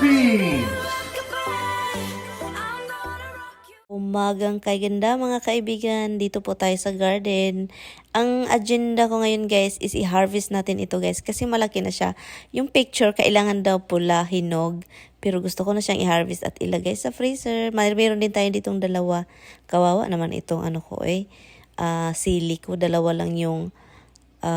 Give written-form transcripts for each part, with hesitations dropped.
Philippines! Umagang kay ganda mga kaibigan, dito po tayo sa garden. Ang agenda ko ngayon guys is i-harvest natin ito guys kasi malaki na siya. Yung picture kailangan daw pula, hinog. Pero gusto ko na siyang i-harvest at ilagay sa freezer. Mayroon din tayo ditong dalawa. Kawawa naman itong sili ko. Dalawa lang yung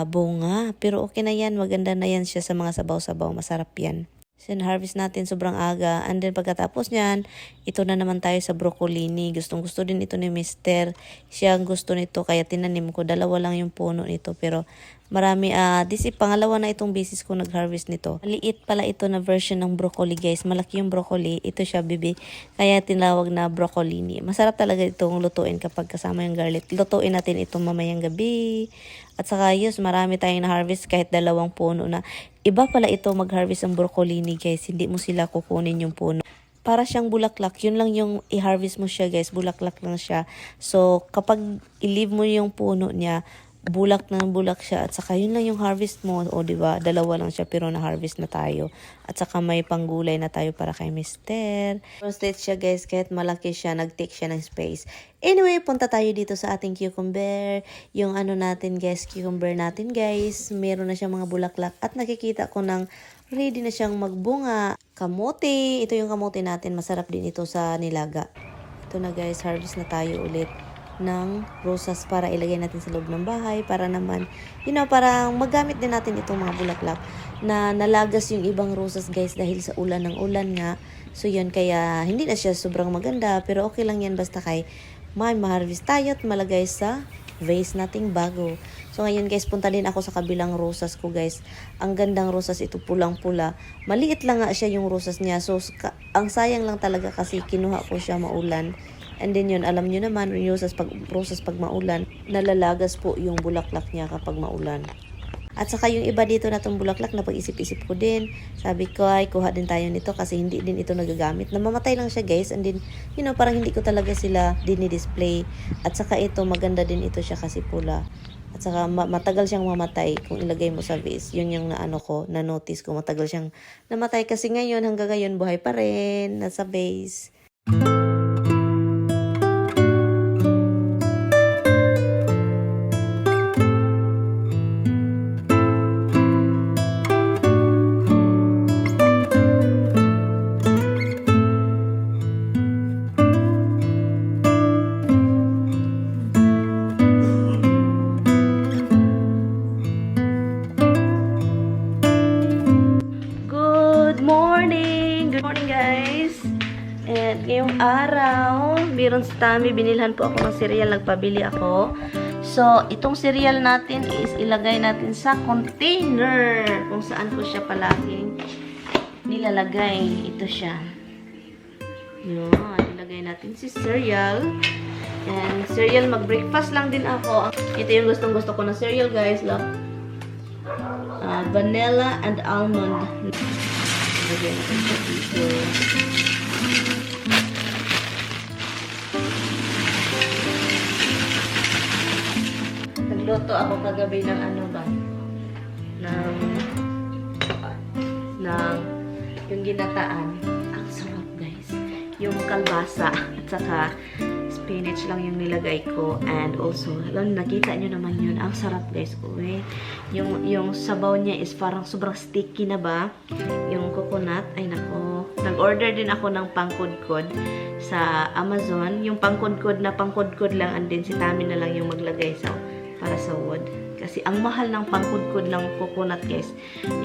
bunga. Pero okay na yan, maganda na yan siya sa mga sabaw-sabaw. Masarap yan. Harvest natin sobrang aga. And then pagkatapos niyan, ito na naman tayo sa broccolini. Gustong gusto din ito ni Mister. Siya ang gusto nito kaya tinanim ko. Dalawa lang yung puno nito pero marami. Pangalawa na itong beses ko nag-harvest nito. Maliit pala ito na version ng broccoli guys. Malaki yung broccoli. Ito siya bibi. Kaya tinawag na broccolini. Masarap talaga itong lutuin kapag kasama yung garlic. Lutuin natin itong mamayang gabi. At saka marami tayong na-harvest kahit dalawang puno na. Iba pala ito mag-harvest ng broccolini guys. Hindi mo sila kukunin yung puno. Para siyang bulaklak. Yun lang yung i-harvest mo siya guys. Bulaklak lang siya. So kapag i-leave mo yung puno niya, bulak na bulak siya. At saka yun lang yung harvest mo. O diba? Dalawa lang siya pero na-harvest na tayo. At saka may panggulay na tayo para kay Mister. Roasted siya guys. Kahit malaki siya, nag-take siya ng space. Anyway, punta tayo dito sa ating cucumber. Yung natin guys, cucumber natin guys. Meron na siyang mga bulaklak. At nakikita ko ng ready na siyang magbunga. Kamote. Ito yung kamote natin. Masarap din ito sa nilaga. Ito na guys, harvest na tayo ulit ng rosas para ilagay natin sa loob ng bahay para naman, parang magamit din natin itong mga bulaklak na nalagas yung ibang rosas guys dahil sa ulan ng ulan nga. So yun, kaya hindi na siya sobrang maganda pero okay lang yan basta may ma-harvest tayo at malagay sa vase nating bago. So ngayon guys, punta din ako sa kabilang rosas ko guys. Ang gandang rosas ito, pulang-pula. Maliit lang nga siya yung rosas niya. So ang sayang lang talaga kasi kinuha ko siya maulan. And then yun, alam nyo naman, rosas pag maulan, nalalagas po yung bulaklak niya kapag maulan. At saka yung iba dito na itong bulaklak, napag-isip-isip ko din. Sabi ko, ay, kuha din tayo nito kasi hindi din ito nagagamit. Namamatay lang siya guys. And then, parang hindi ko talaga sila dinidisplay. At saka ito, maganda din ito siya kasi pula. At saka matagal siyang mamatay kung ilagay mo sa vase. Yun yung na-notice ko. Matagal siyang namatay kasi ngayon, hanggang ngayon, buhay pa rin. Nasa vase. Good morning guys. And ngayong araw, meron sa Tami, binilhan po ako ng cereal, nagpabili ako. So, itong cereal natin is ilagay natin sa container kung saan ko siya palaging nilalagay. Ito siya. Yun, ilagay natin si cereal. And cereal, mag-breakfast lang din ako. Ito yung gustong-gusto ko na cereal guys. Look. Vanilla and almond. Lagyan natin siya dito. Nagluto ako kagabi ng ng yung ginataan. Ang sarap guys. Yung kalbasa at saka spinach lang yung nilagay ko. And also, nakita nyo naman yun. Ang sarap guys. Uy. Yung sabaw niya is parang sobrang sticky na ba? Yung coconut. Ay nako. Nag-order din ako ng pangkudkod sa Amazon. Yung pangkudkod lang. And then si Tami na lang yung maglagay para sa wood. Kasi ang mahal ng pangkudkod ng coconut guys.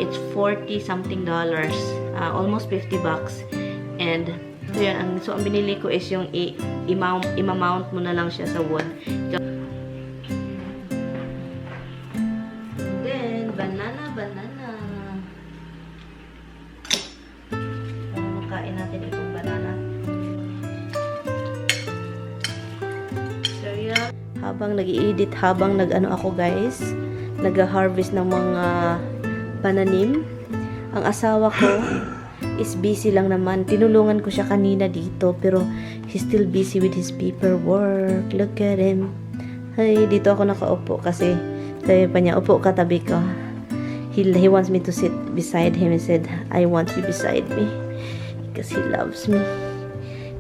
It's $40 something. Almost $50. And so yun, so ang binili ko is yung i-mount mo na lang siya sa wood. Then, banana. Makain natin itong banana. Cereal. Habang nag-i-edit, habang ako guys, nag-harvest ng mga pananim. Ang asawa ko is busy lang naman. Tinulungan ko siya kanina dito pero he's still busy with his paperwork. Look at him. Hey, dito ako nakaupo kasi sabi pa niya, upo ka tabi ko. He wants me to sit beside him. He said, I want you beside me. because he loves me.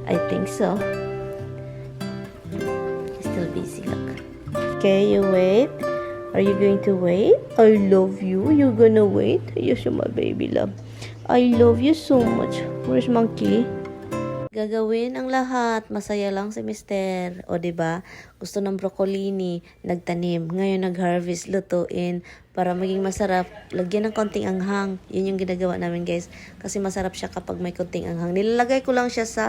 I think so. He's still busy, look. Okay, you wait. Are you going to wait? I love you. You're gonna wait? Yes, my baby love. I love you so much. Where's Monkey? Gagawin ang lahat. Masaya lang si Mister. O, diba? Gusto ng broccolini. Nagtanim. Ngayon nag-harvest. Lutuin. Para maging masarap. Lagyan ng konting anghang. Yun yung ginagawa namin, guys. Kasi masarap siya kapag may konting anghang. Nilalagay ko lang siya sa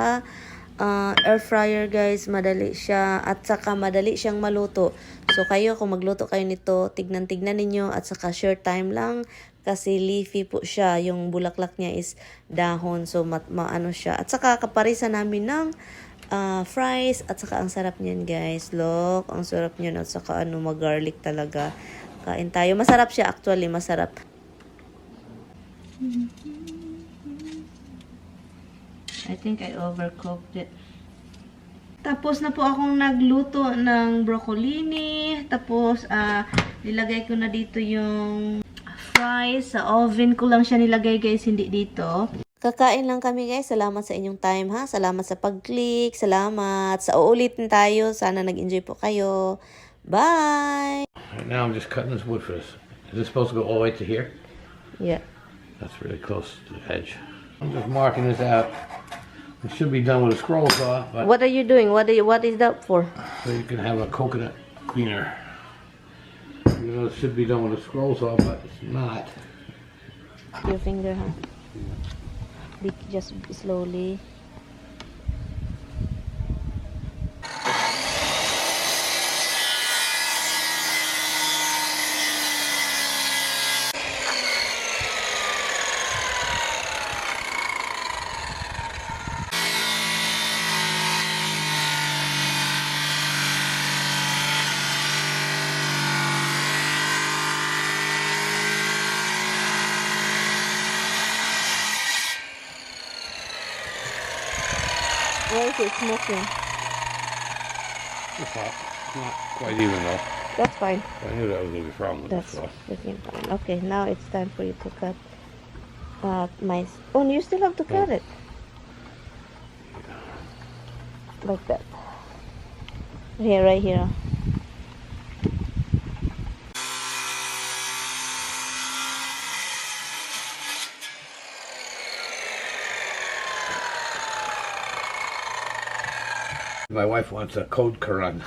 air fryer, guys. Madali siya. At saka madali siyang maluto. So, kayo, kung magluto kayo nito, tignan-tignan ninyo. At saka short time lang. Kasi leafy po siya. Yung bulaklak niya is dahon. So, maano siya. At saka kaparisa namin ng fries. At saka ang sarap niyan, guys. Look, ang sarap niyan. At saka mag-garlic talaga. Kain tayo. Masarap siya actually. Masarap. I think I overcooked it. Tapos na po akong nagluto ng broccolini. Tapos, nilagay ko na dito yung fries. Sa oven ko lang siya nilagay, guys, hindi dito. Kakain lang kami, guys. Salamat sa inyong time, ha? Salamat sa pag-click. Salamat. Sa uulitin tayo. Sana nag-enjoy po kayo. Bye! Right now I'm just cutting this wood for this. Is this supposed to go all the way to here? Yeah. That's really close to the edge. I'm just marking this out. It should be done with a scroll saw, but What are you doing? What is that for? so you can have a coconut cleaner. You know, it should be done with a scroll saw, but it's not. Your finger, huh? Just slowly. Why is it smoking? It's hot. Not quite even though. That's fine. I knew that was going to be a problem with That's this saw. freaking fine. Okay, now it's time for you to cut my... Oh, you still have to cut it. Like that. Here, right here. My wife wants a code Quran.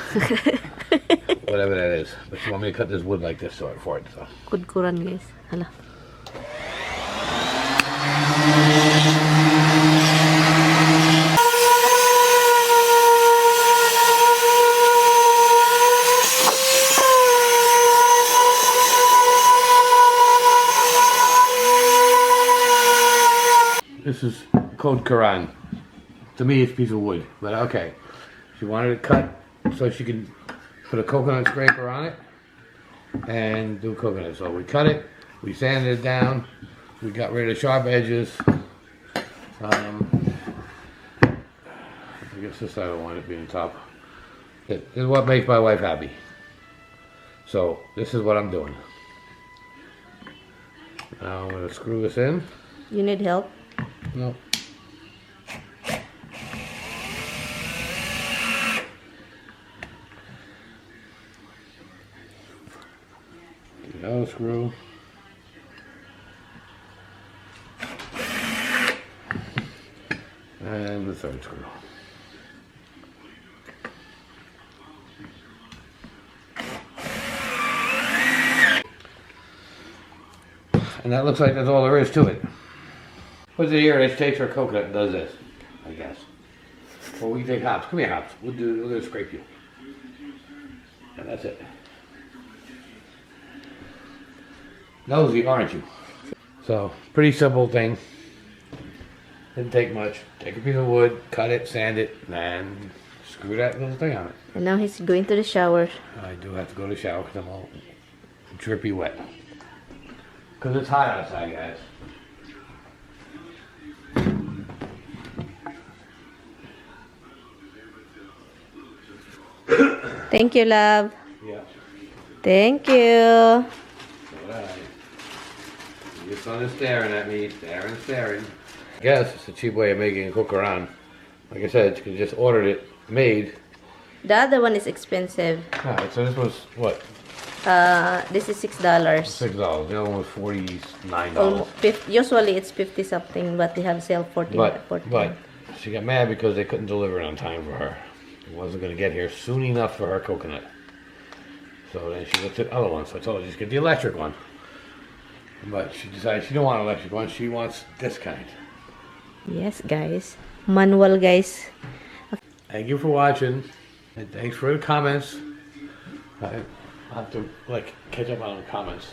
Whatever that is. But she wants me to cut this wood like this for it. So. Kudkuran, guys. Hala. This is code Quran. To me, it's a piece of wood. But okay. She wanted it cut so she could put a coconut scraper on it and do coconut. So we cut it, we sanded it down, we got rid of sharp edges. I guess this side I don't want it being top. This is what makes my wife happy. So this is what I'm doing. Now I'm going to screw this in. You need help? No. The other screw. And the third screw. And that looks like that's all there is to it. Puts it here, it takes our coconut and does this, I guess. Or we can take hops. Come here, hops. We'll just scrape you. And that's it. Nosy, aren't you? So, pretty simple thing. Didn't take much. Take a piece of wood, cut it, sand it, and screw that little thing on it. And now he's going to the shower. I do have to go to the shower because I'm all drippy wet. Because it's hot outside, guys. Thank you, love. Yeah. Thank you. Alright. Your son is staring at me, staring. I guess it's a cheap way of making a coconut. Like I said, you can just order it made. The other one is expensive. Alright, so this was what? This is $6. $6. The other one was $49. Usually it's 50 something, but they have sale 14. But she got mad because they couldn't deliver it on time for her. It wasn't going to get here soon enough for her coconut. So then she looked at other ones. So I told her just get the electric one. But she decided she don't want an electric one. She wants this kind. Yes, guys. Manual, guys. Thank you for watching. And thanks for the comments. I'll have to catch up on the comments.